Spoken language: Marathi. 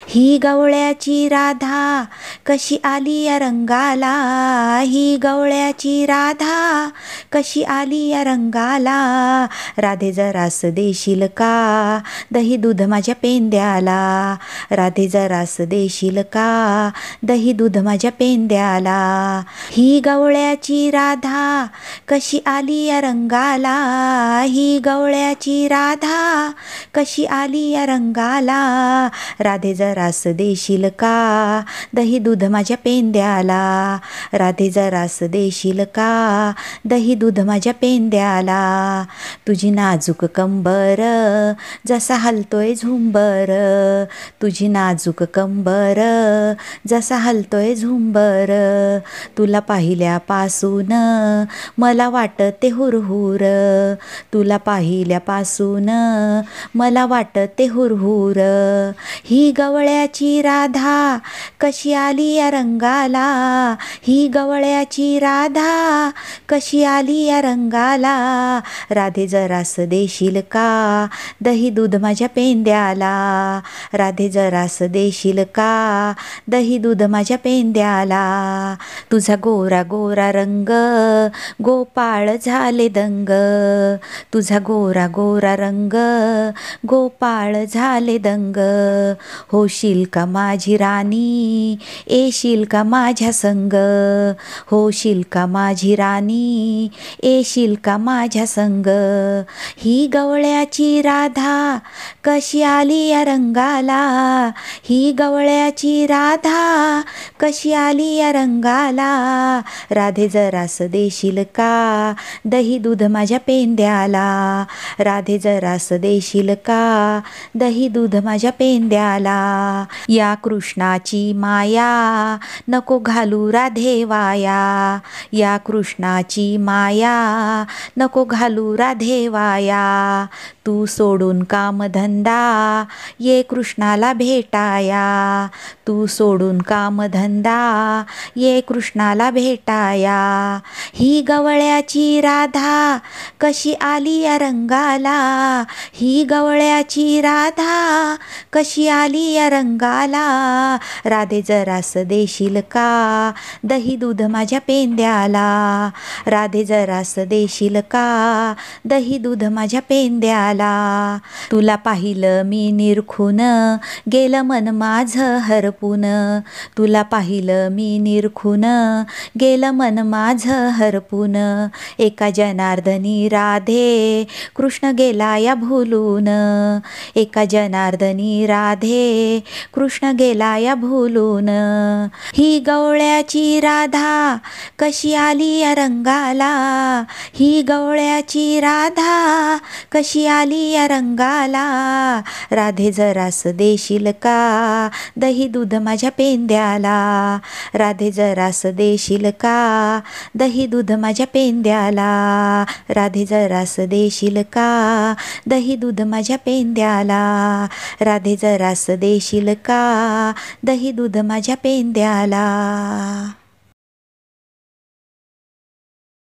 ही गवळ्याची राधा कशी आली या रंगाला, ही गवळ्याची राधा कशी आली या रंगाला. राधे जरास देशील का दही दूध माझ्या पेंद्याला, राधे जरास देशील का दही दूध माझ्या पेंद्याला. ही गवळ्याची राधा कशी आली या रंगाला, ही गवळ्याची राधा कशी आली या रंगाला. राधे जरास देशील का दही दूध माझ्या पेंद्याला, राधे जरास देशील का दही दूध माझ्या पेंद्याला. तुझी नाजूक कंबर जसा हलतोय झुंबर, तुझी नाजूक कंबर जसा हलतोय झुंबर. तुला पाहिल्यापासून मला वाटते हुरहुर, तुला पाहिल्यापासून मला वाटते हुरहुर. ही गवळ्याची राधा कशी आली या रंगाला, ही गवळ्याची राधा कशी आली या रंगाला. राधे जरास देशील का दही दूध माझ्या पेंद्याला, राधे जरास देशील का दही दूध माझ्या पेंद्याला. तुझा गोरा गोरा रंग गोपाळ झाले दंग, तुझा गोरा गोरा रंग गोपाळ झाले दंग. होशील का माझी राणी येशील का माझ्या संग, होशील का माझी राणी येशील का माझ्या संग. ही गवळ्याची राधा कशी आली या रंगाला, ही गवळ्याची राधा कशी आली या रंगाला. राधे जरास देशील का दही दूध माझ्या पेंद्याला, राधे जरास देशील का दही दूध माझ्या पेंद्याला. या कृष्णाची माया नको घालू राधे वाया, या कृष्णाची माया नको घालू राधे वाया. तू सोडून कामधंदा ये कृष्णाला भेटाया, तू सोडून कामधंदा ये कृष्णाला भेटाया. ही गवळ्याची राधा कशी आली या रंगाला, ही गवळ्याची राधा कशी आली या रंगाला. राधे जरास देशील का दही दूध माझ्या पेंद्याला, राधे जरास देशील का दही दूध माझ्या पेंद्याला. तुला पाहिलं मी निरखून गेलं मन माझं हरपून, तुला पाहिलं मी निरखून गेलं मन माझं हरपून. एका जनार्दनी राधे कृष्ण गेला या भुलून, एका जनार्दनी राधे कृष्ण गेला या भुलून. ही गवळ्याची राधा कशी आली या रंगाला, ही गवळ्याची राधा कशी आली या रंगाला. राधे जरास देशील का दही दूध माझ्या पेंद्याला, राधे जरास देशील का दही दूध माझ्या पेंद्याला, राधे जरास देशील का दही दूध माझ्या पेंद्याला, राधे जरास देशील का दही दूध माझ्या पेंद्याला.